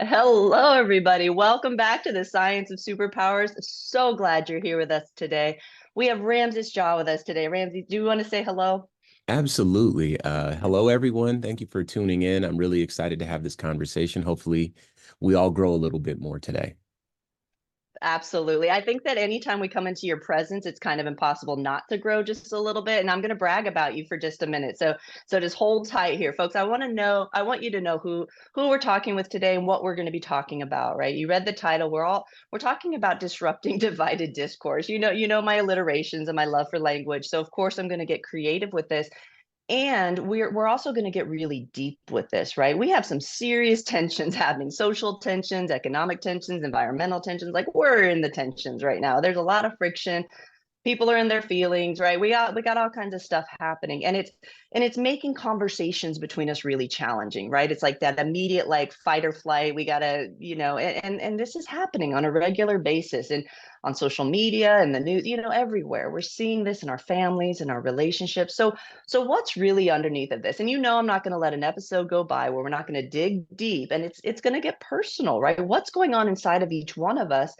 Hello, everybody. Welcome back to the Science of Superpowers. So glad you're here with us today. We have Ramses Jaw with us today. Ramses, do you want to say hello? Absolutely. Hello, everyone. Thank you for tuning in. I'm really excited to have this conversation. Hopefully, we all grow a little bit more today. Absolutely. I think that anytime we come into your presence, it's kind of impossible not to grow just a little bit. And I'm going to brag about you for just a minute. So just hold tight here, folks. I want you to know who we're talking with today and what we're going to be talking about, right? You read the title. We're talking about disrupting divided discourse. You know my alliterations and my love for language. So of course I'm going to get creative with this. And we're also going to get really deep with this, right? We have some serious tensions happening, social tensions, economic tensions, environmental tensions. Like we're in the tensions right now. There's a lot of friction. People are in their feelings, right? We got all kinds of stuff happening, and it's making conversations between us really challenging, right? It's like that immediate like fight or flight. We gotta, and this is happening on a regular basis and on social media and the news, everywhere. We're seeing this in our families and our relationships. So what's really underneath of this? And I'm not going to let an episode go by where we're not going to dig deep, and it's going to get personal, right? What's going on inside of each one of us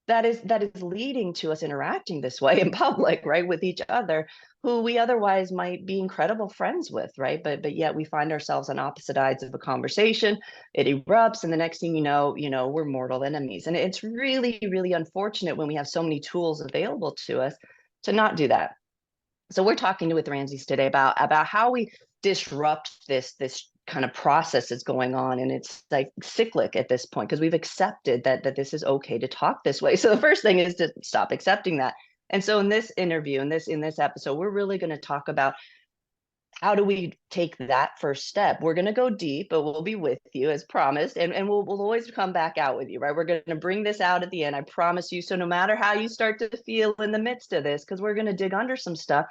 that is leading to us interacting this way in public, right, with each other, who we otherwise might be incredible friends with, right? But yet we find ourselves on opposite sides of a conversation. It erupts, and the next thing we're mortal enemies. And it's really, really unfortunate when we have so many tools available to us to not do that. So we're talking with Ramses today about how we disrupt this kind of process that's going on, and it's like cyclic at this point because we've accepted that this is okay to talk this way. So the first thing is to stop accepting that. And so in this interview, in this episode, we're really going to talk about how do we take that first step. We're going to go deep, but we'll be with you as promised, and we'll always come back out with you, right? We're going to bring this out at the end, I promise you. So no matter how you start to feel in the midst of this, because we're going to dig under some stuff,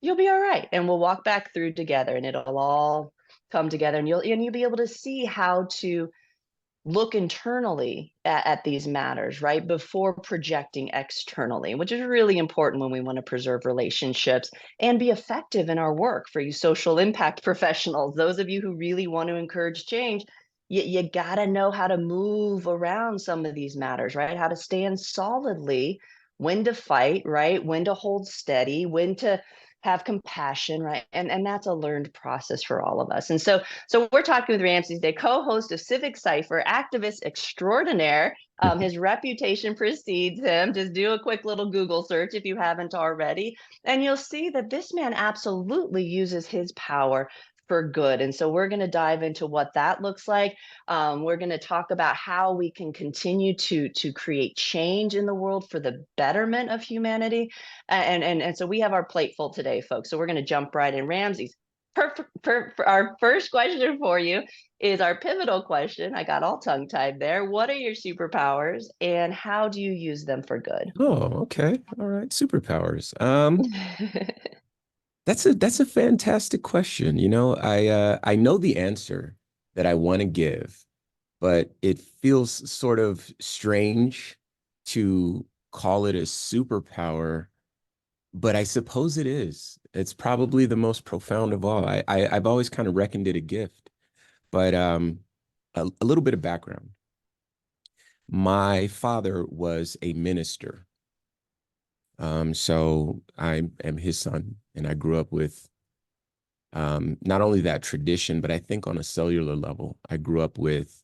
you'll be all right, and we'll walk back through together, and it'll all come together, and you'll be able to see how to look internally at these matters, right, before projecting externally, which is really important when we want to preserve relationships and be effective in our work. For you social impact professionals, those of you who really want to encourage change, you got to know how to move around some of these matters, right? How to stand solidly, when to fight, right? When to hold steady, when to have compassion, right? And that's a learned process for all of us. And so we're talking with Ramses Day, co-host of Civic Cipher, activist extraordinaire. His reputation precedes him. Just do a quick little Google search if you haven't already, and you'll see that this man absolutely uses his power for good. And so we're going to dive into what that looks like. We're going to talk about how we can continue to create change in the world for the betterment of humanity. And so we have our plate full today, folks. So we're going to jump right in. Ramses, for our first question for you is our pivotal question. I got all tongue tied there. What are your superpowers and how do you use them for good? Oh, okay. All right. Superpowers. That's a fantastic question. I know the answer that I want to give, but it feels sort of strange to call it a superpower, but I suppose it is. It's probably the most profound of all. I've always kind of reckoned it a gift. But a little bit of background. My father was a minister. So I am his son, and I grew up with not only that tradition, but I think on a cellular level, I grew up with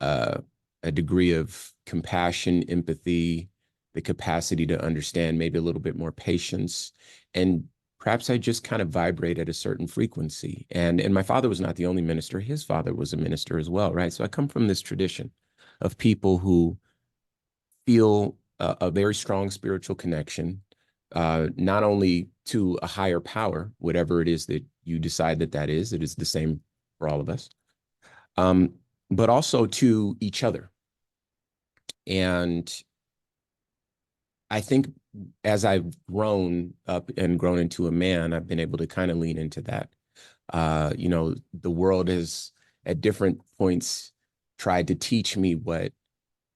uh, a degree of compassion, empathy, the capacity to understand, maybe a little bit more patience, and perhaps I just kind of vibrate at a certain frequency. And my father was not the only minister; his father was a minister as well, right? So I come from this tradition of people who feel a very strong spiritual connection, not only to a higher power, whatever it is that you decide that is, it is the same for all of us, um, but also to each other. And I think as I've grown up and grown into a man, I've been able to kind of lean into that. The world has at different points tried to teach me what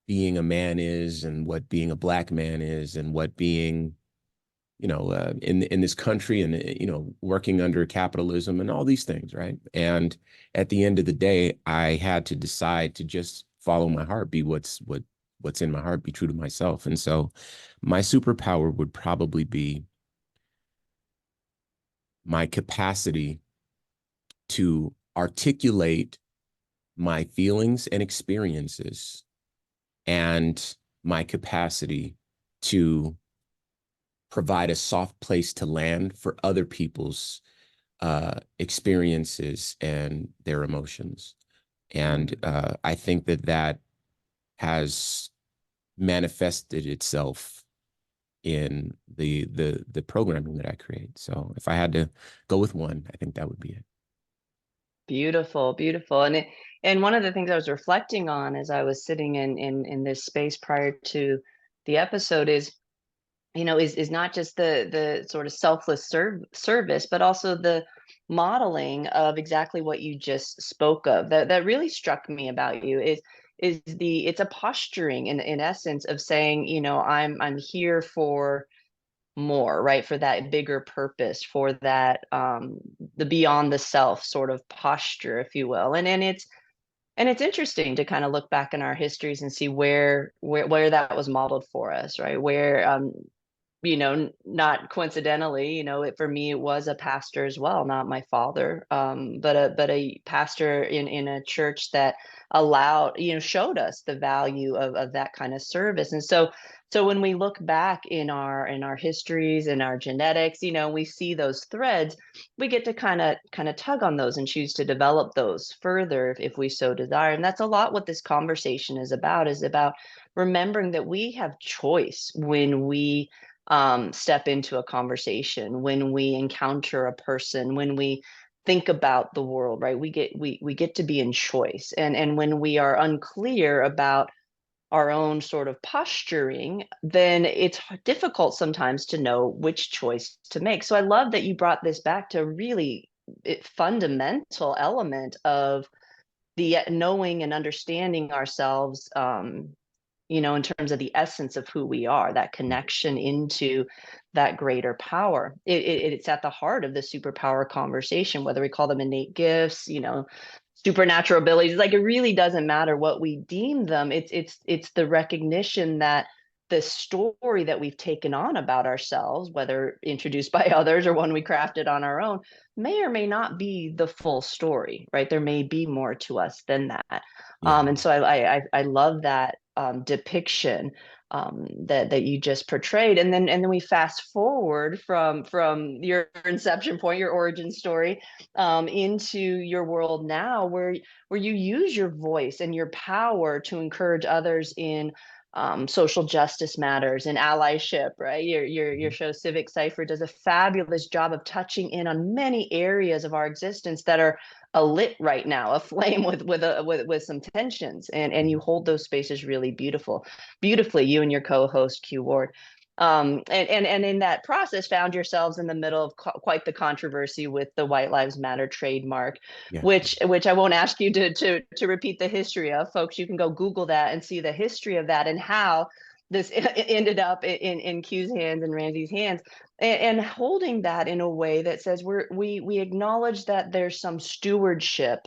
being a man is and what being a black man is and what being, in this country, and working under capitalism and all these things, right? And at the end of the day, I had to decide to just follow my heart, be what's in my heart, be true to myself. And so my superpower would probably be my capacity to articulate my feelings and experiences, and my capacity to provide a soft place to land for other people's experiences and their emotions. And I think that has manifested itself in the programming that I create. So if I had to go with one, I think that would be it. Beautiful, beautiful. And one of the things I was reflecting on as I was sitting in this space prior to the episode is, is not just the sort of selfless service, but also the modeling of exactly what you just spoke of. That really struck me about you is it's a posturing in essence of saying, I'm here for more, right? For that bigger purpose, for that the beyond the self sort of posture, if you will. And it's interesting to kind of look back in our histories and see where that was modeled for us, right? Where not coincidentally, for me, it was a pastor as well, not my father, but a pastor in a church that allowed, showed us the value of that kind of service. And so when we look back in our histories and our genetics, we see those threads, we get to kind of tug on those and choose to develop those further if we so desire. And that's a lot what this conversation is about remembering that we have choice when we step into a conversation, when we encounter a person, when we think about the world, right? We get to be in choice. And when we are unclear about our own sort of posturing, then it's difficult sometimes to know which choice to make. So I love that you brought this back to a really fundamental element of the knowing and understanding ourselves, in terms of the essence of who we are, that connection into that greater power. It's at the heart of the superpower conversation, whether we call them innate gifts, supernatural abilities. Like, it really doesn't matter what we deem them. It's the recognition that the story that we've taken on about ourselves, whether introduced by others or one we crafted on our own, may or may not be the full story, right? There may be more to us than that. Yeah. And so I love that depiction that you just portrayed, and then we fast forward from your inception point, your origin story, into your world now, where you use your voice and your power to encourage others in social justice matters and allyship, right? Your show Civic Cipher does a fabulous job of touching in on many areas of our existence that are alit right now, aflame with some tensions, and you hold those spaces really beautifully, you and your co-host Q Ward. And in that process found yourselves in the middle of quite the controversy with the White Lives Matter trademark, Yeah. which I won't ask you to repeat the history of. Folks, you can go Google that and see the history of that and how this ended up in Q's hands and Ramsey's hands, and holding that in a way that says we acknowledge that there's some stewardship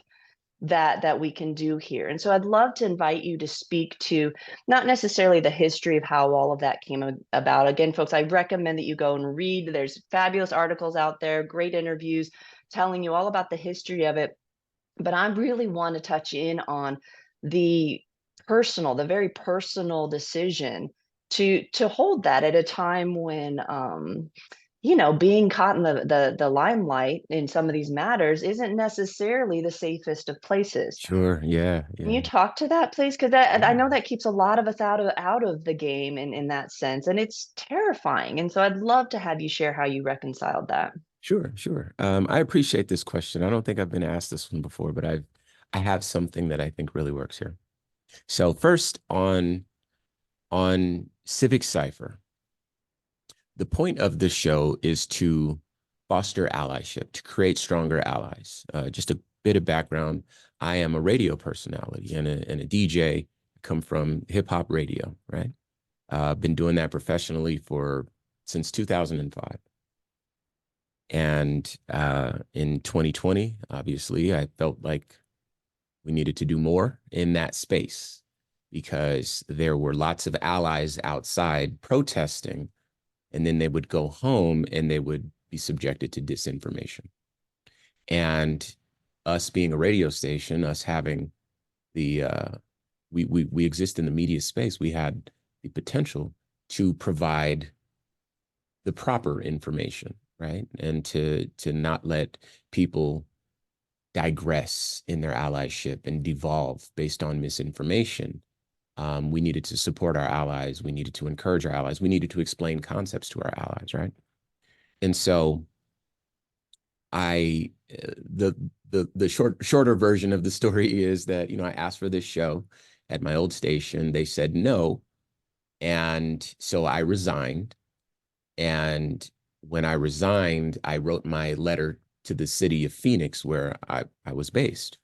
that we can do here. And so I'd love to invite you to speak to not necessarily the history of how all of that came about. Again, folks, I recommend that you go and read. There's fabulous articles out there, great interviews telling you all about the history of it. But I really want to touch in on the very personal decision to hold that at a time when being caught in the limelight in some of these matters isn't necessarily the safest of places. Sure. Yeah. Can Yeah. you talk to that, please? Because I know that keeps a lot of us out of the game in that sense, and it's terrifying. And so I'd love to have you share how you reconciled that. Sure, sure. I appreciate this question. I don't think I've been asked this one before, but I have something that I think really works here. So first on Civic Cipher, the point of this show is to foster allyship, to create stronger allies. Just a bit of background: I am a radio personality and a DJ. I come from hip hop radio, right? I've been doing that professionally for since 2005. And in 2020, obviously, I felt like we needed to do more in that space because there were lots of allies outside protesting, and then they would go home and they would be subjected to disinformation. And us being a radio station, us having the, we exist in the media space, we had the potential to provide the proper information, right? And to not let people digress in their allyship and devolve based on misinformation. We needed to support our allies. We needed to encourage our allies. We needed to explain concepts to our allies, right? And so the shorter version of the story is that, I asked for this show at my old station. They said no. And so I resigned. And when I resigned, I wrote my letter to the city of Phoenix, where I was based.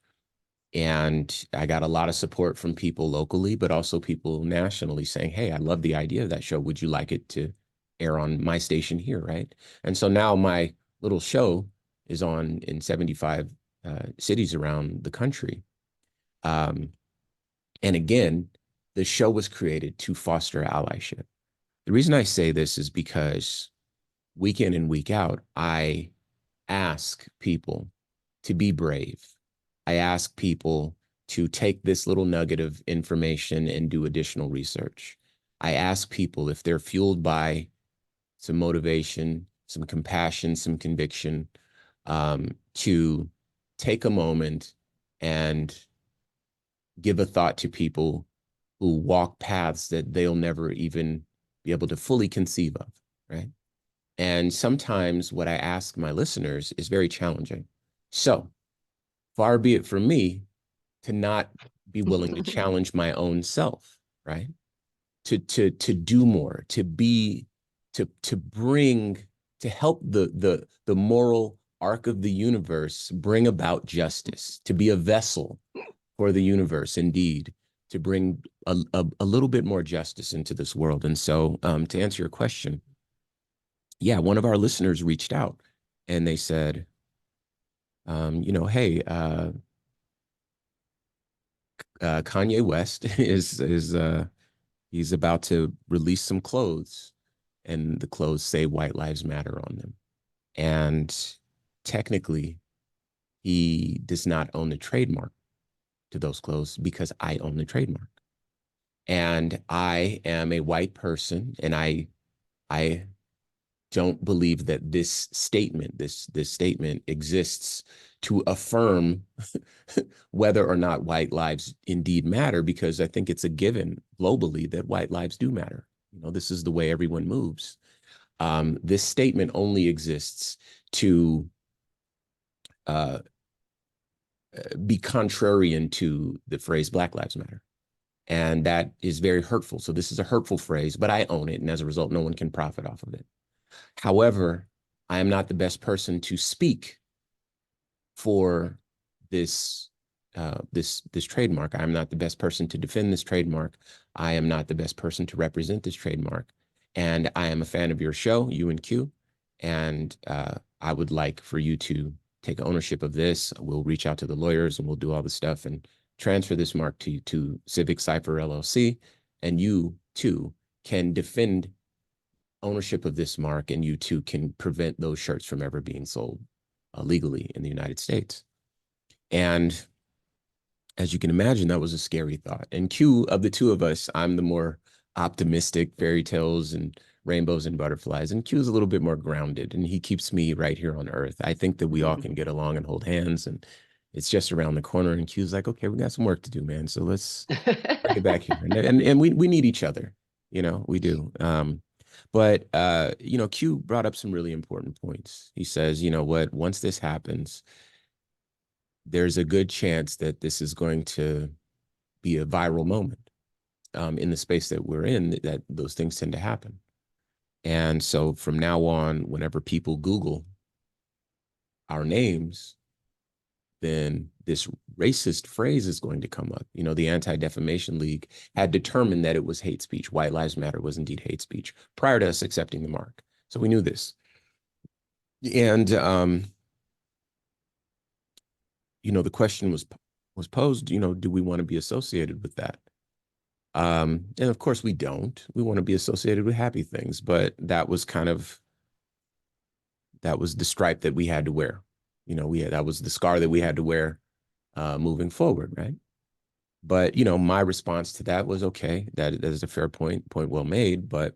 And I got a lot of support from people locally, but also people nationally saying, hey, I love the idea of that show. Would you like it to air on my station here, right? And so now my little show is on in 75 cities around the country. And again, the show was created to foster allyship. The reason I say this is because week in and week out, I ask people to be brave. I ask people to take this little nugget of information and do additional research. I ask people if they're fueled by some motivation, some compassion, some conviction, to take a moment and give a thought to people who walk paths that they'll never even be able to fully conceive of, right? And sometimes what I ask my listeners is very challenging. So far be it from me to not be willing to challenge my own self, right? To do more, to bring, to help the moral arc of the universe bring about justice, to be a vessel for the universe, indeed, to bring a little bit more justice into this world. And so to answer your question, yeah, one of our listeners reached out and they said, hey, Kanye West is he's about to release some clothes, and the clothes say White Lives Matter on them. And technically, he does not own the trademark to those clothes because I own the trademark. And I am a white person, and I don't believe that this statement exists to affirm whether or not white lives indeed matter, because I think it's a given globally that white lives do matter. This is the way everyone moves. This statement only exists to be contrarian to the phrase Black Lives Matter. And that is very hurtful. So this is a hurtful phrase, but I own it. And as a result, no one can profit off of it. However, I am not the best person to speak for this trademark. I'm not the best person to defend this trademark. I am not the best person to represent this trademark. And I am a fan of your show, You and Q. And I would like for you to take ownership of this. We'll reach out to the lawyers and we'll do all the stuff and transfer this mark to Civic Cipher LLC. And you too can defend ownership of this mark, and you too can prevent those shirts from ever being sold legally in the United States. And as you can imagine, that was a scary thought. And Q, of the two of us, I'm the more optimistic, fairy tales and rainbows and butterflies. And Q is a little bit more grounded, and he keeps me right here on Earth. I think that we all can get along and hold hands, and it's just around the corner. And Q's like, okay, we got some work to do, man. So let's bring it back here. And we need each other, we do. But Q brought up some really important points. He says, what, once this happens, there's a good chance that this is going to be a viral moment in the space that we're in, that those things tend to happen. And so from now on, whenever people Google our names, then this racist phrase is going to come up. The Anti-Defamation League had determined that it was hate speech. White Lives Matter was indeed hate speech prior to us accepting the mark. So we knew this. And, the question was posed, do we want to be associated with that? And of course we don't. We want to be associated with happy things, but that was the stripe that we had to wear. That was the scar that we had to wear moving forward, right? But, my response to that was, okay, that is a fair point well made, but,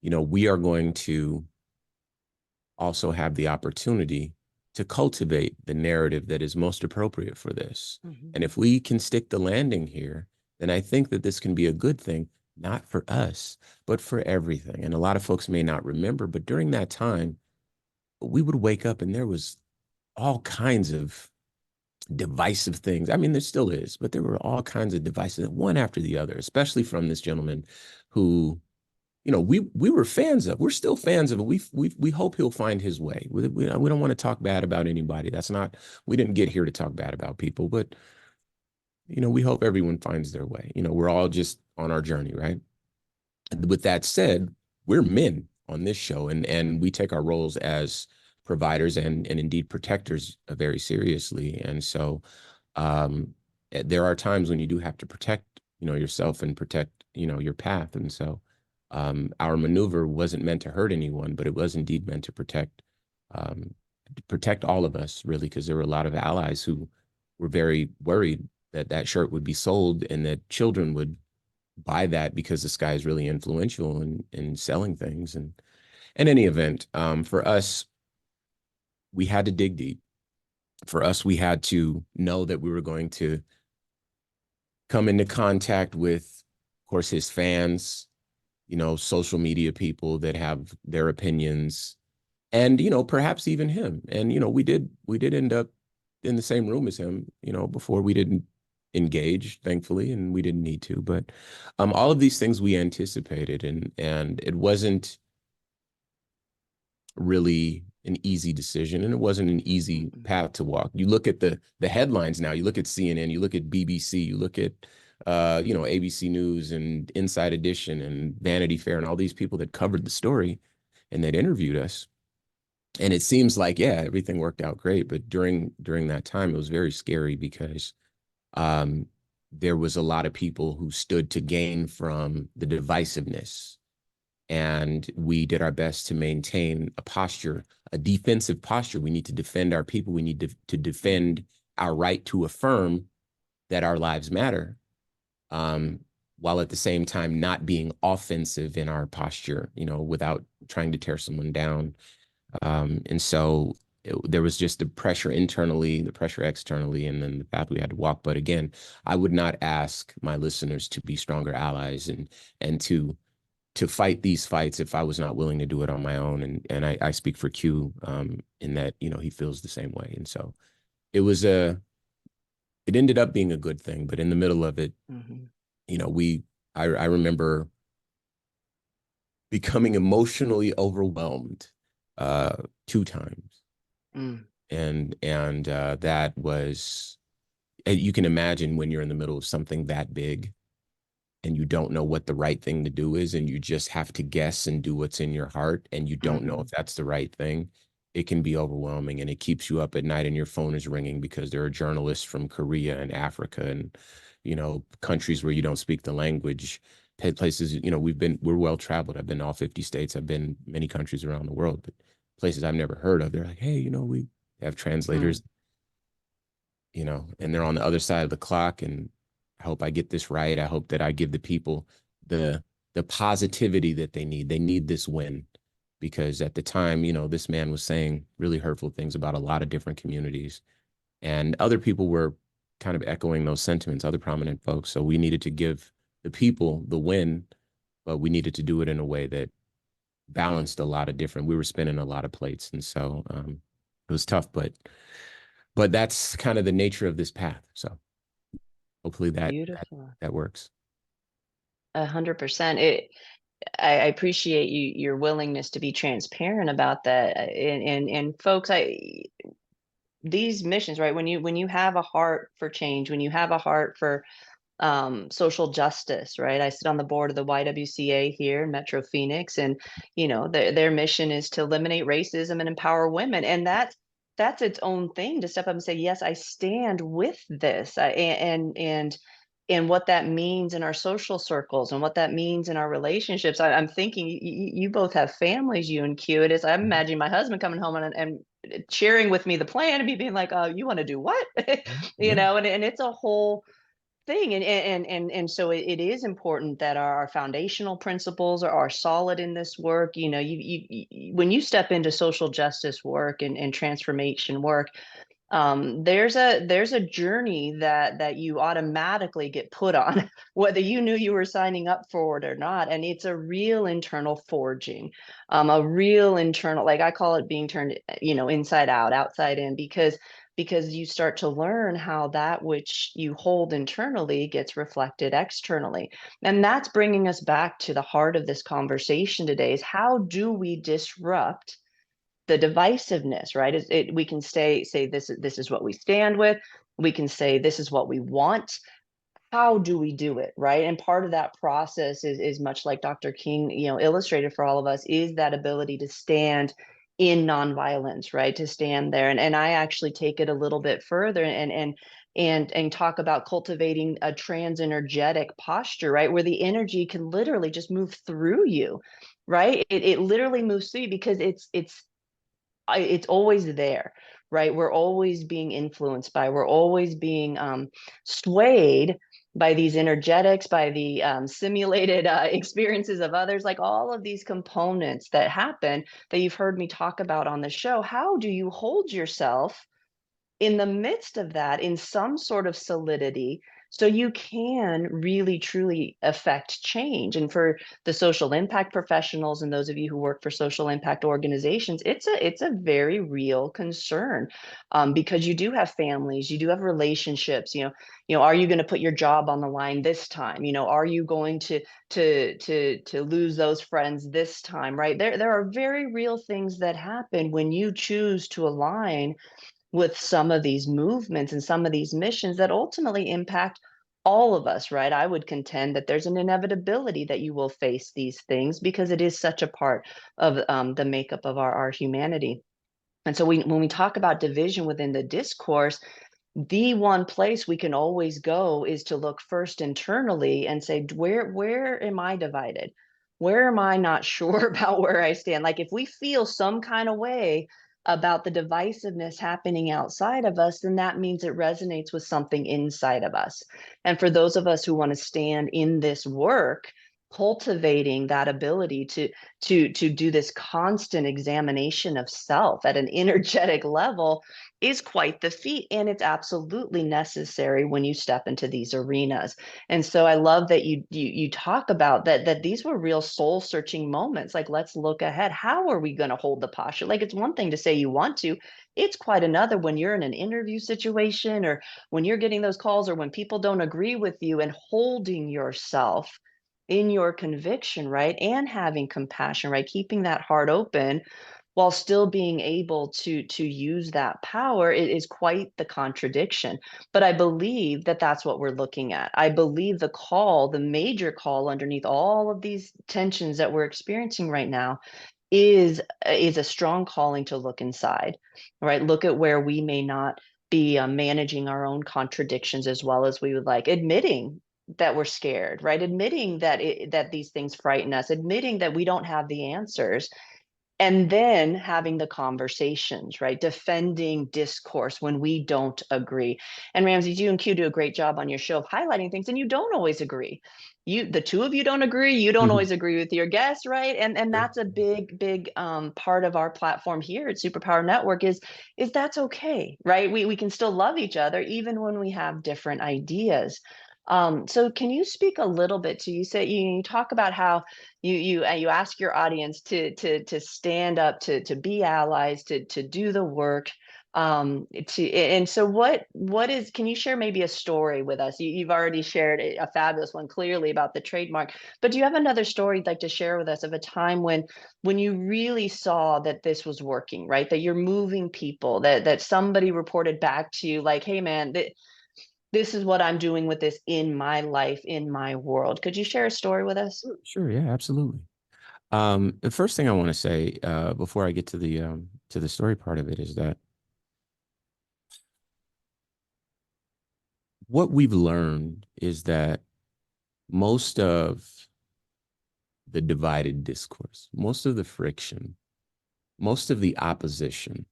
we are going to also have the opportunity to cultivate the narrative that is most appropriate for this. Mm-hmm. And if we can stick the landing here, then I think that this can be a good thing, not for us, but for everything. And a lot of folks may not remember, but during that time, we would wake up and there was all kinds of divisive things. I mean, there still is, but there were all kinds of divisive, one after the other, especially from this gentleman who, we were fans of. We're still fans of it. We hope he'll find his way. We don't want to talk bad about anybody. We didn't get here to talk bad about people, but, we hope everyone finds their way. We're all just on our journey, right? With that said, we're men on this show, and we take our roles as providers and indeed protectors very seriously. And so there are times when you do have to protect, yourself and protect, your path. And so our maneuver wasn't meant to hurt anyone, but it was indeed meant to protect all of us, really, because there were a lot of allies who were very worried that that shirt would be sold and that children would buy that because this guy is really influential in selling things. And in any event, for us, we had to dig deep. For us, we had to know that we were going to come into contact with, of course, his fans, social media people that have their opinions, and, perhaps even him. And, we did end up in the same room as him, before. We didn't engage, thankfully, and we didn't need to. But all of these things we anticipated, and it wasn't really an easy decision, and it wasn't an easy path to walk. You look at the headlines now, you look at CNN, you look at BBC, you look at ABC News and Inside Edition and Vanity Fair and all these people that covered the story and that interviewed us. And it seems like, yeah, everything worked out great. But during that time, it was very scary because there was a lot of people who stood to gain from the divisiveness. And we did our best to maintain a posture, a defensive posture. We need to defend our people. We need to defend our right to affirm that our lives matter, while at the same time not being offensive in our posture, without trying to tear someone down. And so there was just the pressure internally, the pressure externally, and then the path we had to walk. But again, I would not ask my listeners to be stronger allies and to fight these fights if I was not willing to do it on my own. And I speak for Q, in that, he feels the same way. And so it ended up being a good thing, but in the middle of it, I remember becoming emotionally overwhelmed 2 times. And that was, you can imagine when you're in the middle of something that big and you don't know what the right thing to do is, and you just have to guess and do what's in your heart, and you don't know if that's the right thing. It can be overwhelming, and it keeps you up at night, and your phone is ringing because there are journalists from Korea and Africa and, countries where you don't speak the language, places, we're well traveled. I've been to all 50 states. I've been many countries around the world, but places I've never heard of. They're like, hey, we have translators, and they're on the other side of the clock. And I hope I get this right. I hope that I give the people the positivity that they need. They need this win, because at the time, this man was saying really hurtful things about a lot of different communities, and other people were kind of echoing those sentiments, other prominent folks. So we needed to give the people the win, but we needed to do it in a way that balanced a lot of different, we were spinning a lot of plates. And so it was tough, but that's kind of the nature of this path. So hopefully that works. 100%. I appreciate your willingness to be transparent about that. And folks, these missions, right? When you have a heart for change, when you have a heart for social justice, right? I sit on the board of the YWCA here in Metro Phoenix, and their mission is to eliminate racism and empower women, and that's its own thing, to step up and say, yes, I stand with this, and what that means in our social circles and what that means in our relationships. I'm thinking you both have families, you and Q. It is, I'm imagining my husband coming home and sharing with me the plan, and me being like, oh, you want to do what? And it's a whole thing. And so it is important that our foundational principles are solid in this work. When you step into social justice work and transformation work, there's a journey that you automatically get put on, whether you knew you were signing up for it or not. And it's a real internal forging, a real internal, like I call it, being turned, inside out, outside in, because you start to learn how that which you hold internally gets reflected externally. And that's bringing us back to the heart of this conversation today: is how do we disrupt the divisiveness, right? We can say this is what we stand with. We can say this is what we want. How do we do it, right? And part of that process is much like Dr. King, illustrated for all of us, is that ability to stand in nonviolence, right? To stand there. And I actually take it a little bit further and talk about cultivating a trans-energetic posture, right? Where the energy can literally just move through you, right? It literally moves through you, because it's always there, right? We're always being influenced by, we're always being swayed by these energetics, by the simulated experiences of others, like all of these components that happen that you've heard me talk about on the show. How do you hold yourself in the midst of that in some sort of solidity, so you can really truly affect change? And for the social impact professionals and those of you who work for social impact organizations, it's a very real concern, because you do have families, you do have relationships. Are you going to put your job on the line this time? Are you going to lose those friends this time? Right? There are very real things that happen when you choose to align with some of these movements and some of these missions that ultimately impact all of us, right? I would contend that there's an inevitability that you will face these things, because it is such a part of the makeup of our humanity. And so when we talk about division within the discourse, the one place we can always go is to look first internally and say, where am I divided? Where am I not sure about where I stand? Like, if we feel some kind of way about the divisiveness happening outside of us, then that means it resonates with something inside of us. And for those of us who want to stand in this work, cultivating that ability to do this constant examination of self at an energetic level is quite the feat, and it's absolutely necessary when you step into these arenas. And so I love that you talk about that these were real soul searching moments. Like, let's look ahead. How are we going to hold the posture? Like, it's one thing to say you want to, it's quite another when you're in an interview situation, or when you're getting those calls, or when people don't agree with you, and holding yourself in your conviction, right? And having compassion, right? Keeping that heart open while still being able to use that power. It is quite the contradiction. But I believe that that's what we're looking at. I believe the call, the major call underneath all of these tensions that we're experiencing right now, is a strong calling to look inside, right? Look at where we may not be managing our own contradictions as well as we would like, admitting that we're scared, right? Admitting that these things frighten us, admitting that we don't have the answers, and then having the conversations, right? Defending discourse when we don't agree. And Ramses, you and Q do a great job on your show of highlighting things, and you don't always agree. The two of you don't agree. You don't always agree with your guests, right? And that's a big part of our platform here at Superpower Network is that's okay, right? We can still love each other even when we have different ideas. So can you speak a little bit to, you say you talk about how you ask your audience to stand up, to be allies, to do the work, and so what is, can you share maybe a story with us? You've already shared a fabulous one clearly about the trademark, but do you have another story you'd like to share with us of a time when you really saw that this was working, right? That you're moving people, that somebody reported back to you like, hey man, this is what I'm doing with this in my life, in my world. Could you share a story with us? Sure, yeah, absolutely. The first thing I want to say before I get to the story part of it is that what we've learned is that most of the divided discourse, most of the friction, most of the opposition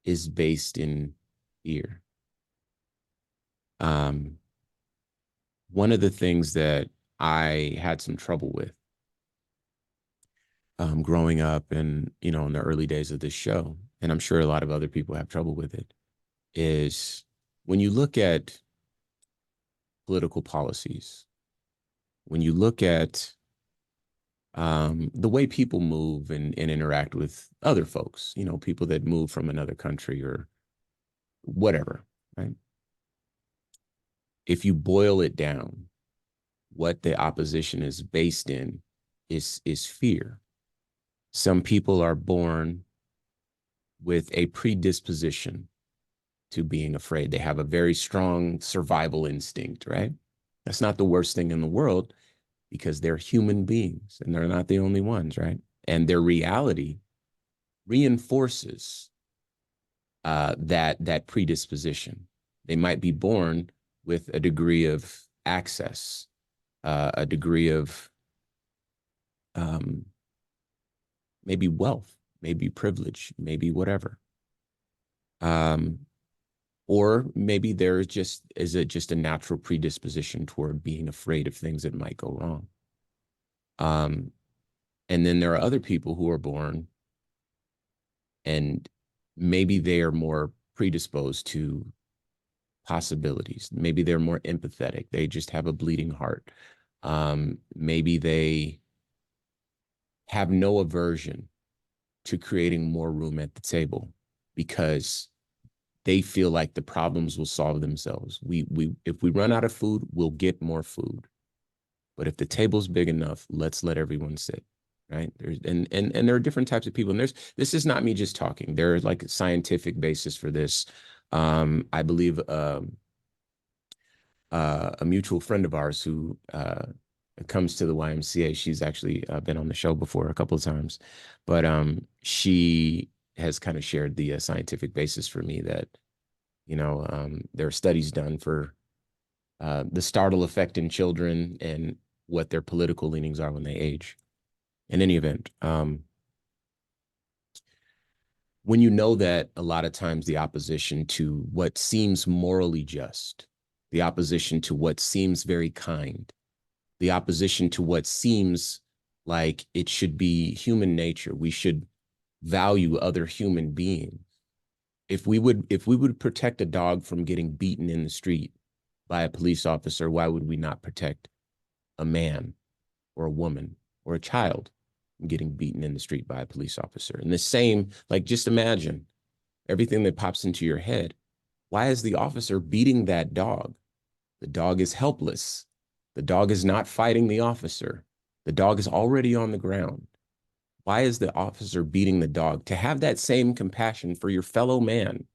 is based in fear. One of the things that I had some trouble with growing up and, you know, in the early days of this show, and I'm sure a lot of other people have trouble with it, is when you look at political policies, when you look at the way people move and interact with other folks, you know, people that move from another country or whatever, right? If you boil it down, what the opposition is based in is fear. Some people are born with a predisposition to being afraid. They have a very strong survival instinct, right? That's not the worst thing in the world because they're human beings and they're not the only ones, right? And their reality reinforces that predisposition. They might be born with a degree of access, a degree of maybe wealth, maybe privilege, maybe whatever. Or maybe there is just a natural predisposition toward being afraid of things that might go wrong. And then there are other people who are born and maybe they are more predisposed to possibilities. Maybe they're more empathetic. They just have a bleeding heart. Maybe they have no aversion to creating more room at the table because they feel like the problems will solve themselves. If we run out of food, we'll get more food. But if the table's big enough, let's let everyone sit. Right. And there are different types of people. And this is not me just talking. There's like a scientific basis for this. I believe a mutual friend of ours who comes to the YMCA. She's actually been on the show before a couple of times, but she has kind of shared the scientific basis for me that, you know, there are studies done for the startle effect in children and what their political leanings are when they age. In any event, when you know that a lot of times the opposition to what seems morally just, the opposition to what seems very kind, the opposition to what seems like it should be human nature, we should value other human beings. If we would protect a dog from getting beaten in the street by a police officer, why would we not protect a man or a woman or a child getting beaten in the street by a police officer? And the same, like, just imagine everything that pops into your head. Why is the officer beating that dog? The dog is helpless. The dog is not fighting the officer. The dog is already on the ground. Why is the officer beating the dog? To have that same compassion for your fellow man.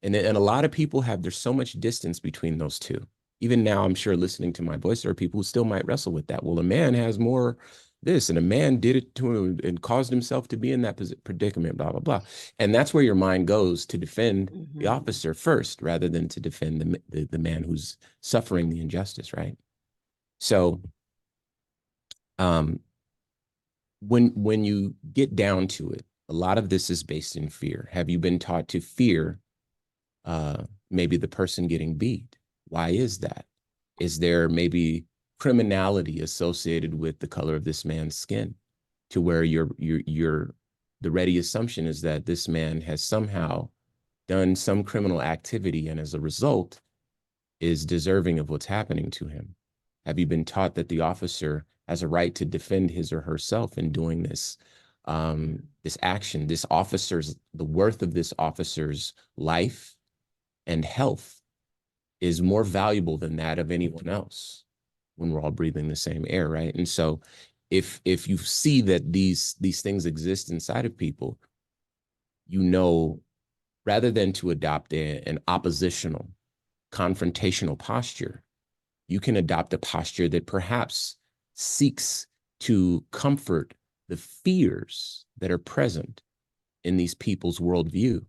And a lot of people there's so much distance between those two. Even now, I'm sure listening to my voice, there are people who still might wrestle with that. Well, a man has more this, and a man did it to him and caused himself to be in that predicament, blah, blah, blah. And that's where your mind goes to defend the officer first, rather than to defend the man who's suffering the injustice, right? So when you get down to it, a lot of this is based in fear. Have you been taught to fear maybe the person getting beat? Why is that? Is there maybe criminality associated with the color of this man's skin, to where the ready assumption is that this man has somehow done some criminal activity and as a result is deserving of what's happening to him? Have you been taught that the officer has a right to defend his or herself in doing this action? The worth of this officer's life and health is more valuable than that of anyone else when we're all breathing the same air, right? And so if you see that these things exist inside of people, you know, rather than to adopt an oppositional confrontational posture. You can adopt a posture that perhaps seeks to comfort the fears that are present in these people's worldview,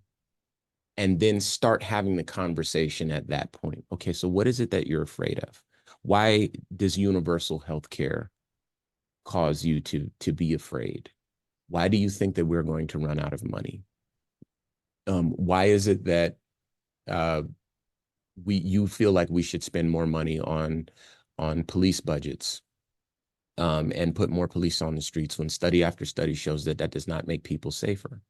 and then start having the conversation at that point. Okay, so what is it that you're afraid of? Why does universal health care cause you to be afraid? Why do you think that we're going to run out of money? Why is it that you feel like we should spend more money on police budgets, and put more police on the streets, when study after study shows that that does not make people safer?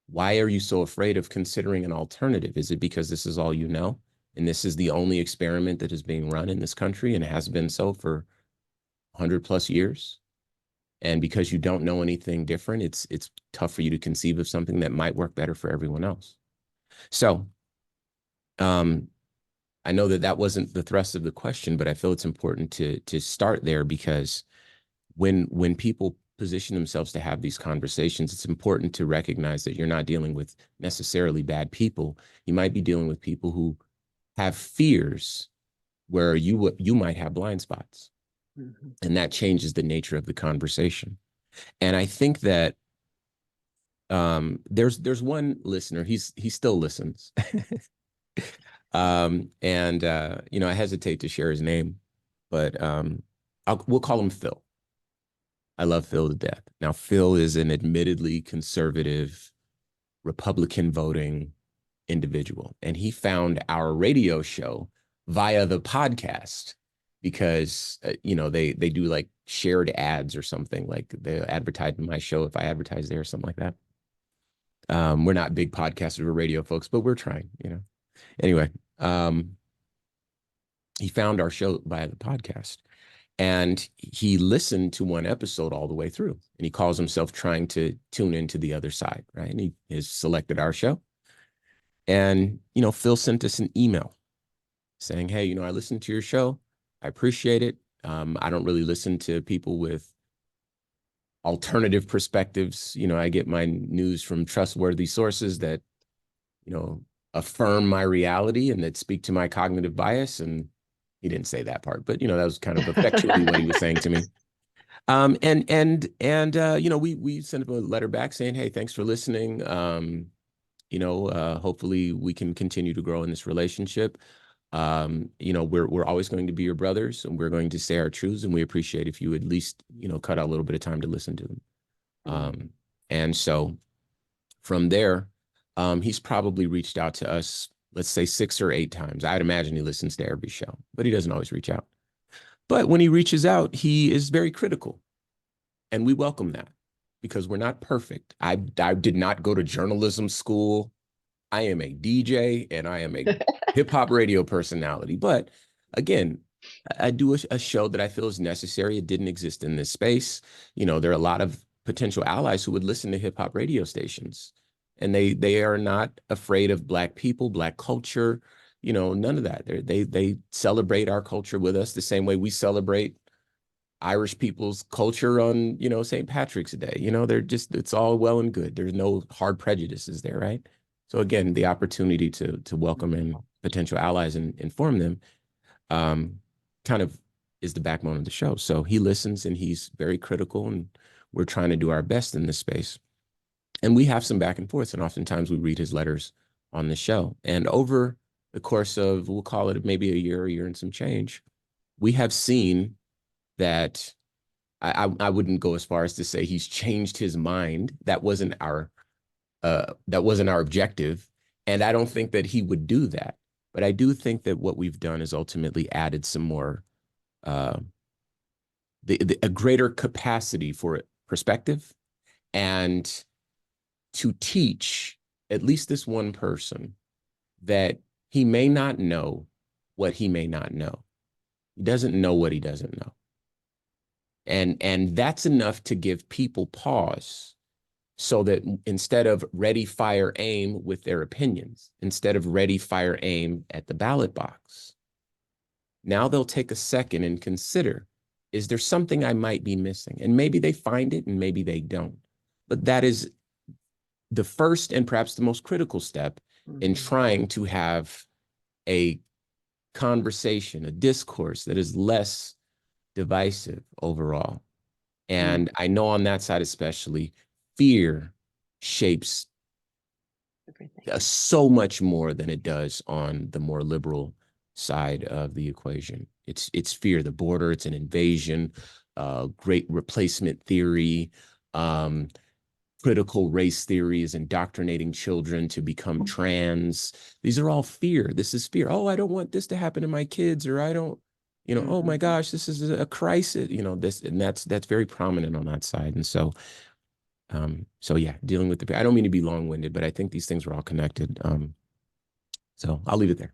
Why are you so afraid of considering an alternative? Is it because this is all you know, and this is the only experiment that is being run in this country and has been so for 100+ years? And because you don't know anything different, it's tough for you to conceive of something that might work better for everyone else. So I know that that wasn't the thrust of the question, but I feel it's important to start there, because when people position themselves to have these conversations, it's important to recognize that you're not dealing with necessarily bad people. You might be dealing with people who have fears where you might have blind spots. Mm-hmm. And that changes the nature of the conversation. And I think that there's one listener, he still listens. I hesitate to share his name, but we'll call him Phil. I love Phil to death. Now, Phil is an admittedly conservative, Republican voting individual, and he found our radio show via the podcast because they do like shared ads or something, like they advertise in my show if I advertise there or something like that. We're not big podcasters or radio folks, but we're trying, Anyway, he found our show via the podcast, and he listened to one episode all the way through, and he calls himself trying to tune into the other side, right? And he has selected our show. And, Phil sent us an email saying, hey, I listened to your show. I appreciate it. I don't really listen to people with alternative perspectives. I get my news from trustworthy sources that, affirm my reality and that speak to my cognitive bias. And he didn't say that part, but, that was kind of effectually what he was saying to me. We sent him a letter back saying, hey, thanks for listening. Hopefully we can continue to grow in this relationship. We're always going to be your brothers, and we're going to say our truths, and we appreciate if you at least, cut out a little bit of time to listen to them. And so from there, he's probably reached out to us, let's say 6 or 8 times. I'd imagine he listens to every show, but he doesn't always reach out. But when he reaches out, he is very critical, and we welcome that, because we're not perfect. I did not go to journalism school. I am a DJ and I am a hip hop radio personality. But again, I do a show that I feel is necessary. It didn't exist in this space. There are a lot of potential allies who would listen to hip hop radio stations, and they are not afraid of Black people, Black culture, none of that. They celebrate our culture with us the same way we celebrate Irish people's culture on, St. Patrick's Day. It's all well and good. There's no hard prejudices there, right? So again, the opportunity to welcome in potential allies and inform them kind of is the backbone of the show. So he listens, and he's very critical, and we're trying to do our best in this space. And we have some back and forth, and oftentimes we read his letters on the show. And over the course of, we'll call it maybe a year and some change, we have seen that I wouldn't go as far as to say he's changed his mind. That wasn't our objective. And I don't think that he would do that. But I do think that what we've done is ultimately added some more, a greater capacity for perspective, and to teach at least this one person that he may not know what he may not know. He doesn't know what he doesn't know. And that's enough to give people pause, so that instead of ready, fire, aim with their opinions, instead of ready, fire, aim at the ballot box, now they'll take a second and consider, is there something I might be missing? And maybe they find it and maybe they don't. But that is the first and perhaps the most critical step in trying to have a conversation, a discourse that is less divisive overall. And I know on that side especially, fear shapes so much more than it does on the more liberal side of the equation. It's fear, the border, it's an invasion, great replacement theory, critical race theory is indoctrinating children to become trans. These are all fear. This is fear. Oh, I don't want this to happen to my kids, or I don't, oh my gosh, this is a crisis, this, and that's very prominent on that side. And so, so yeah, dealing with I don't mean to be long-winded, but I think these things are all connected. So I'll leave it there.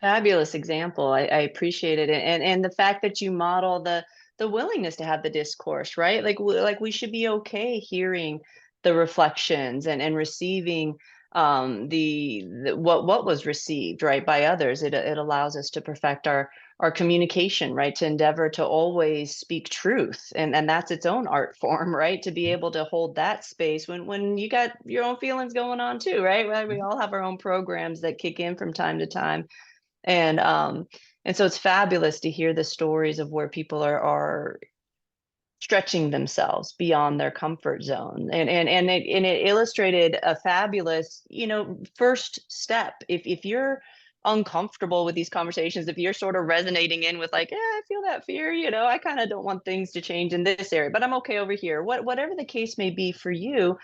Fabulous example. I appreciate it, and the fact that you model the willingness to have the discourse, right? Like we should be okay hearing the reflections and receiving the what was received, right, by others. It allows us to perfect our communication, right, to endeavor to always speak truth, and that's its own art form, right, to be able to hold that space when you got your own feelings going on too, right? We all have our own programs that kick in from time to time. And so it's fabulous to hear the stories of where people are stretching themselves beyond their comfort zone, and it illustrated a fabulous, first step. If you're uncomfortable with these conversations, if you're sort of resonating in with like, I feel that fear, I kind of don't want things to change in this area, but I'm okay over here, whatever the case may be for you,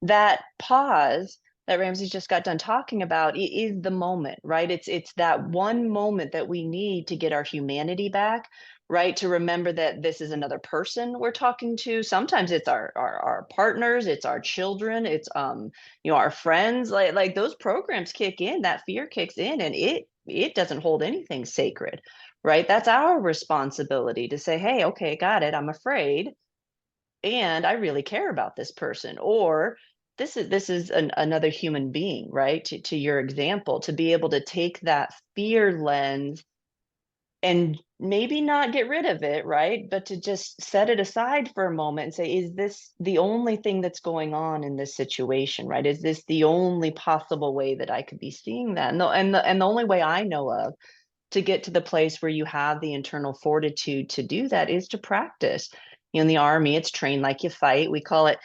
that pause that Ramses just got done talking about is the moment, right? It's that one moment that we need to get our humanity back, right? To remember that this is another person we're talking to. Sometimes it's our partners, it's our children, it's our friends. Like those programs kick in, that fear kicks in, and it doesn't hold anything sacred, right? That's our responsibility to say, hey, okay, got it, I'm afraid, and I really care about this person, or this is another human being, right? To your example, to be able to take that fear lens and maybe not get rid of it, right? But to just set it aside for a moment and say, is this the only thing that's going on in this situation, right? Is this the only possible way that I could be seeing that? And the only way I know of to get to the place where you have the internal fortitude to do that is to practice. In the army, it's train like you fight. We call it,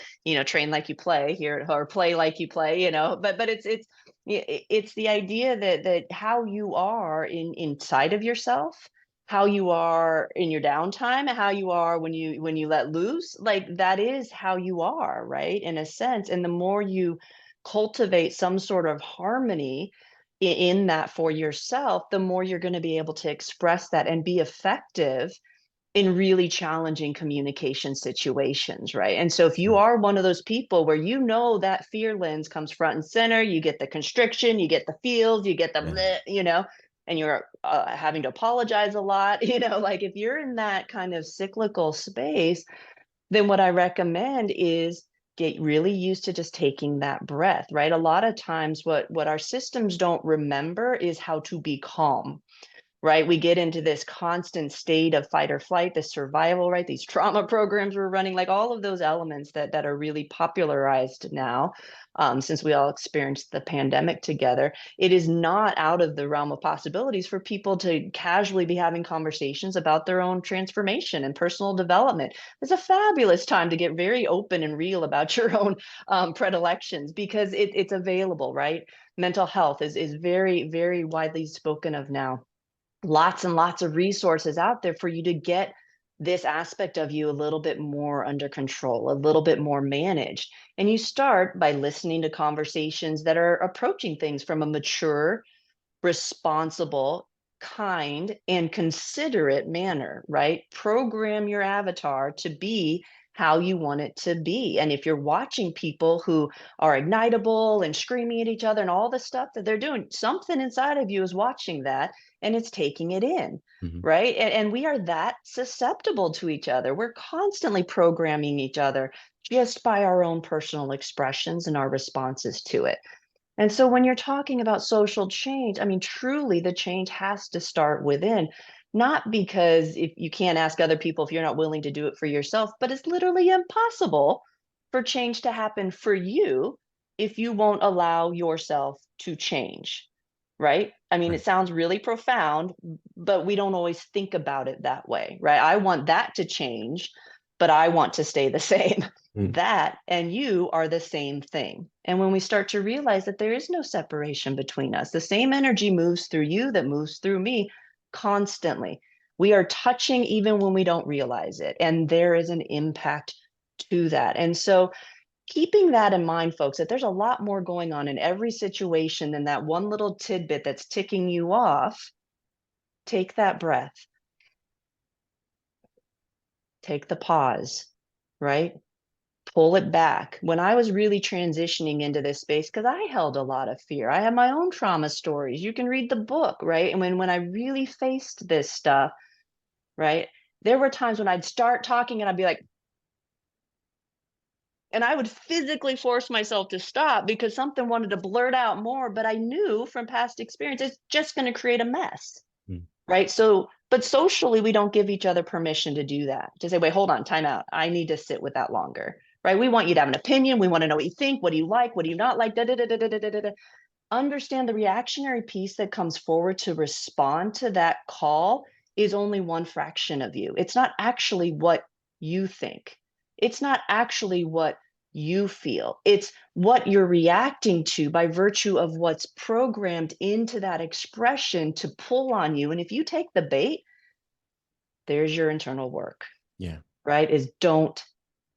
train like you play here, or play like you play, but it's the idea that how you are inside of yourself, how you are in your downtime, how you are when you let loose, like that is how you are, right? In a sense. And the more you cultivate some sort of harmony in that for yourself, the more you're going to be able to express that and be effective in really challenging communication situations, right? And so if you are one of those people where that fear lens comes front and center, you get the constriction, you get the feels, you get the bleh, and you're having to apologize a lot, like if you're in that kind of cyclical space, then what I recommend is get really used to just taking that breath, right? A lot of times what our systems don't remember is how to be calm, right? We get into this constant state of fight or flight, this survival, right? These trauma programs we're running, like all of those elements that are really popularized now, since we all experienced the pandemic together. It is not out of the realm of possibilities for people to casually be having conversations about their own transformation and personal development. It's a fabulous time to get very open and real about your own predilections, because it's available, right? Mental health is very, very widely spoken of now. Lots and lots of resources out there for you to get this aspect of you a little bit more under control, a little bit more managed. And you start by listening to conversations that are approaching things from a mature, responsible, kind, and considerate manner, right? Program your avatar to be how you want it to be. And if you're watching people who are ignitable and screaming at each other and all the stuff that they're doing, something inside of you is watching that and it's taking it in. Right. And we are that susceptible to each other. We're constantly programming each other just by our own personal expressions and our responses to it. And so when you're talking about social change, I mean, truly the change has to start within, not because if you can't ask other people if you're not willing to do it for yourself, but it's literally impossible for change to happen for you if you won't allow yourself to change. right? I mean, Right. it sounds really profound, but we don't always think about it that way, right? I want that to change, but I want to stay the same. Mm. That and you are the same thing. And when we start to realize that there is no separation between us, the same energy moves through you that moves through me constantly. We are touching even when we don't realize it. And there is an impact to that. And so keeping that in mind, folks, that there's a lot more going on in every situation than that one little tidbit that's ticking you off. Take that breath, take the pause, right? Pull it back. When I was really transitioning into this space, because I held a lot of fear, I have my own trauma stories. You can read the book, right? And when I really faced this stuff, right, there were times when I'd start talking and I'd be like, and I would physically force myself to stop because something wanted to blurt out more, but I knew from past experience it's just going to create a mess. Mm. Right. So, but socially, we don't give each other permission to do that, to say, wait, hold on, time out. I need to sit with that longer. Right. We want you to have an opinion. We want to know what you think. What do you like? What do you not like? Da, da, da, da, da, da, da, da. Understand the reactionary piece that comes forward to respond to that call is only one fraction of you. It's not actually what you think. It's not actually what you feel. It's what you're reacting to by virtue of what's programmed into that expression to pull on you. And if you take the bait, there's your internal work, Yeah. right? Is don't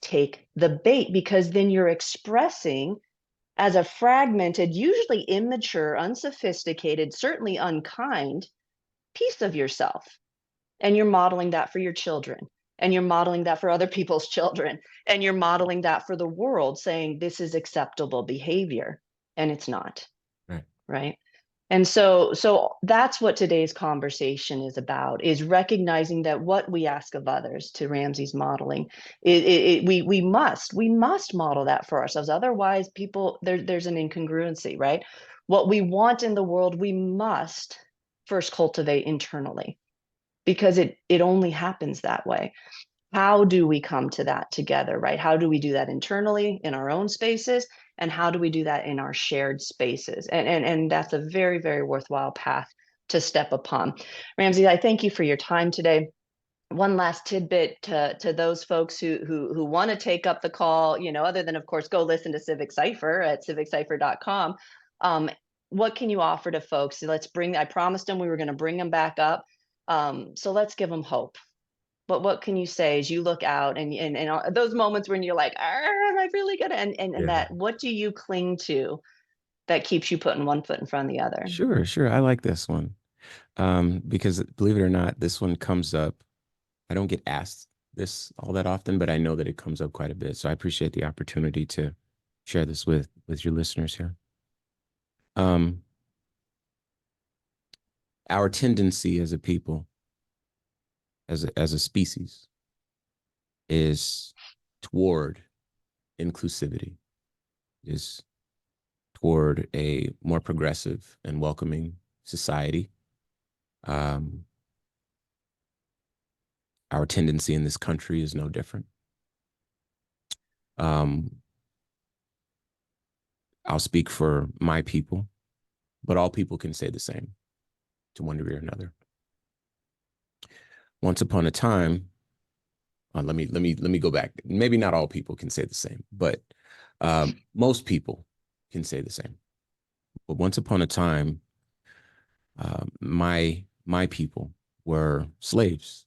take the bait, because then you're expressing as a fragmented, usually immature, unsophisticated, certainly unkind piece of yourself. And you're modeling that for your children. And you're modeling that for other people's children. And you're modeling that for the world, saying this is acceptable behavior. And it's not. Right. Right. And so that's what today's conversation is about, is recognizing that what we ask of others, to Ramsey's modeling, we must model that for ourselves. Otherwise, there's an incongruency, right? What we want in the world, we must first cultivate internally, because it only happens that way. How do we come to that together, right? How do we do that internally in our own spaces? And how do we do that in our shared spaces? And that's a very, very worthwhile path to step upon. Ramsey, I thank you for your time today. One last tidbit to those folks who want to take up the call, other than, of course, go listen to Civic Cipher at civiccipher.com. What can you offer to folks? I promised them we were going to bring them back up. So let's give them hope. But what can you say as you look out and those moments when you're like, am I really good? And Yeah. that, what do you cling to that keeps you putting one foot in front of the other? Sure, sure. I like this one. Because believe it or not, this one comes up. I don't get asked this all that often, but I know that it comes up quite a bit. So I appreciate the opportunity to share this with your listeners here. Um, our tendency as a people, as a species, is toward inclusivity, is toward a more progressive and welcoming society. Our tendency in this country is no different. I'll speak for my people, but all people can say the same to one degree or another. Once upon a time, let me go back. Maybe not all people can say the same, but most people can say the same. But once upon a time, my people were slaves,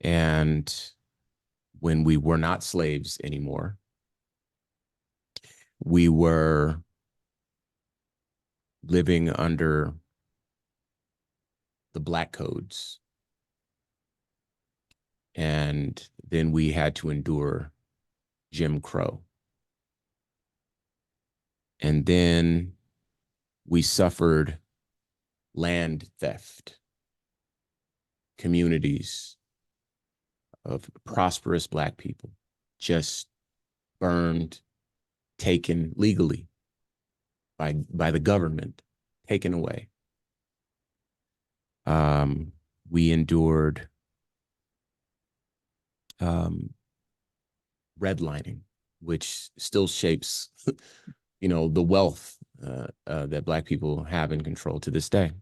and when we were not slaves anymore, we were living under the black codes. And then we had to endure Jim Crow. And then we suffered land theft. Communities of prosperous black people just burned, taken legally by the government, taken away. We endured redlining, which still shapes, the wealth that Black people have in control to this day.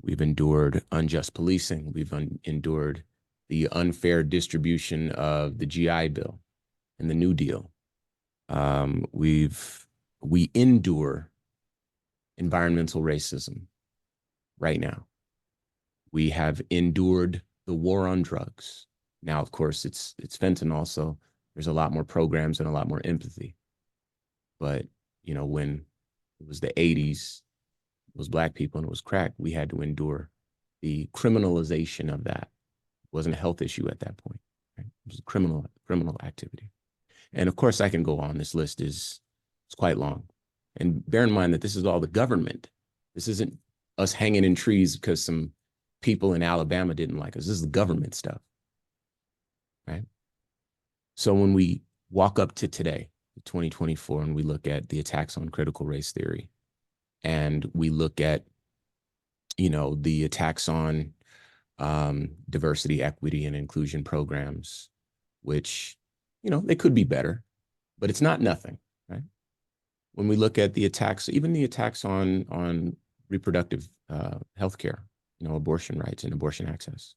We've endured unjust policing. We've endured the unfair distribution of the GI Bill and the New Deal. We endure environmental racism right now. We have endured the war on drugs. Now, of course, it's fentanyl, so there's a lot more programs and a lot more empathy. But, you know, when it was the 80s, it was Black people and it was crack, we had to endure the criminalization of that. It wasn't a health issue at that point. Right? It was a criminal activity. And of course, I can go on. This list is quite long. And bear in mind that this is all the government. This isn't us hanging in trees because some people in Alabama didn't like us. This is the government stuff, right? So when we walk up to today, 2024, and we look at the attacks on critical race theory, and we look at, you know, the attacks on diversity, equity, and inclusion programs, which, you know, they could be better, but it's not nothing, right? When we look at the attacks, even the attacks on reproductive healthcare, you know, abortion rights and abortion access,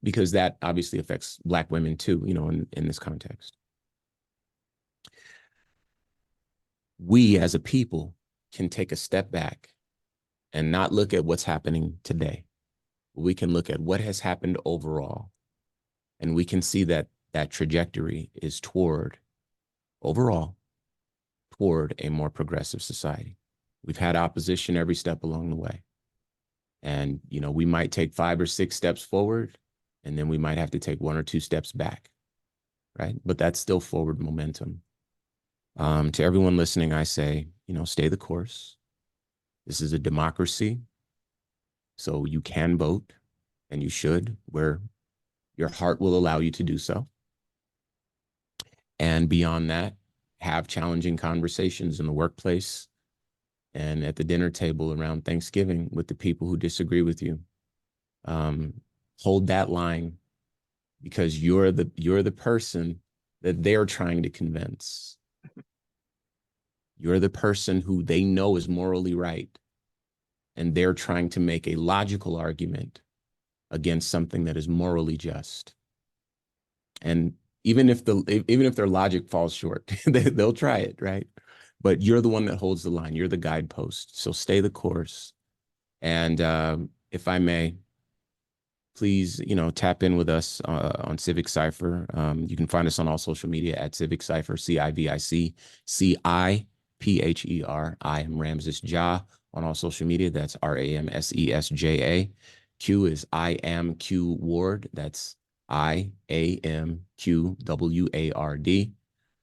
because that obviously affects Black women too, you know, in this context. We as a people can take a step back and not look at what's happening today. We can look at what has happened overall, and we can see that that trajectory is overall, toward a more progressive society. We've had opposition every step along the way. And, you know, we might take 5 or 6 steps forward, and then we might have to take 1 or 2 steps back, right? But that's still forward momentum. To everyone listening, I say, you know, stay the course. This is a democracy, so you can vote, and you should, where your heart will allow you to do so. And beyond that, have challenging conversations in the workplace and at the dinner table around Thanksgiving with the people who disagree with you. Hold that line, because you're the person that they're trying to convince. You're the person who they know is morally right, and they're trying to make a logical argument against something that is morally just. And even if their logic falls short, they'll try it, right? But you're the one that holds the line. You're the guidepost. So stay the course. And if I may, please, you know, tap in with us on Civic Cipher. You can find us on all social media at Civic Cipher, CIVIC, CIPHER. I am Ramses Ja on all social media. That's RAMSESJA. Q is I am Q Ward. That's IAMQWARD.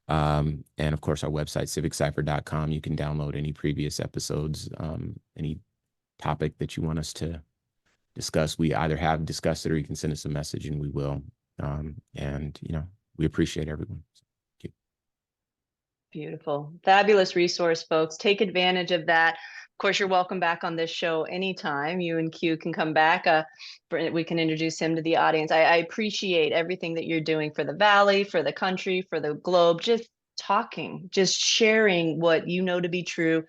And of course, our website, civiccipher.com. You can download any previous episodes, any topic that you want us to discuss. We either have discussed it, or you can send us a message and we will. And, you know, we appreciate everyone. Thank you. Beautiful. Fabulous resource, folks. Take advantage of that. Of course, you're welcome back on this show anytime. You and Q can come back. We can introduce him to the audience. I appreciate everything that you're doing for the Valley, for the country, for the globe. Just talking, just sharing what you know to be true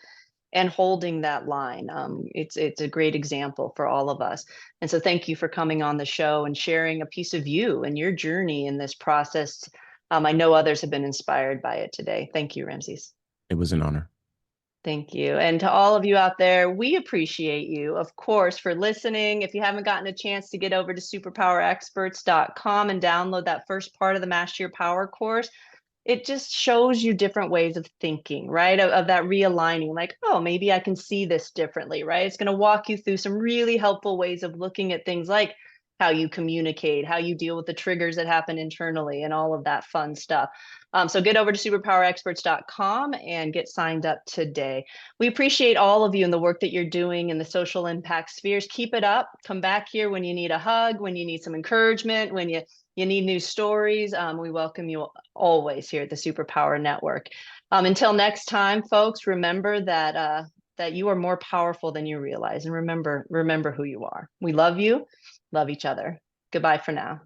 and holding that line. It's a great example for all of us. And so thank you for coming on the show and sharing a piece of you and your journey in this process. I know others have been inspired by it today. Thank you, Ramses. It was an honor. Thank you. And to all of you out there, we appreciate you, of course, for listening. If you haven't gotten a chance to get over to superpowerexperts.com and download that first part of the Master Your Power course, it just shows you different ways of thinking, right? Of that realigning, like, oh, maybe I can see this differently, right? It's going to walk you through some really helpful ways of looking at things like how you communicate, how you deal with the triggers that happen internally, and all of that fun stuff. So get over to superpowerexperts.com and get signed up today. We appreciate all of you and the work that you're doing in the social impact spheres. Keep it up. Come back here when you need a hug, when you need some encouragement, when you need new stories. We welcome you always here at the Superpower Network. Until next time, folks, remember that that you are more powerful than you realize. And remember who you are. We love you. Love each other. Goodbye for now.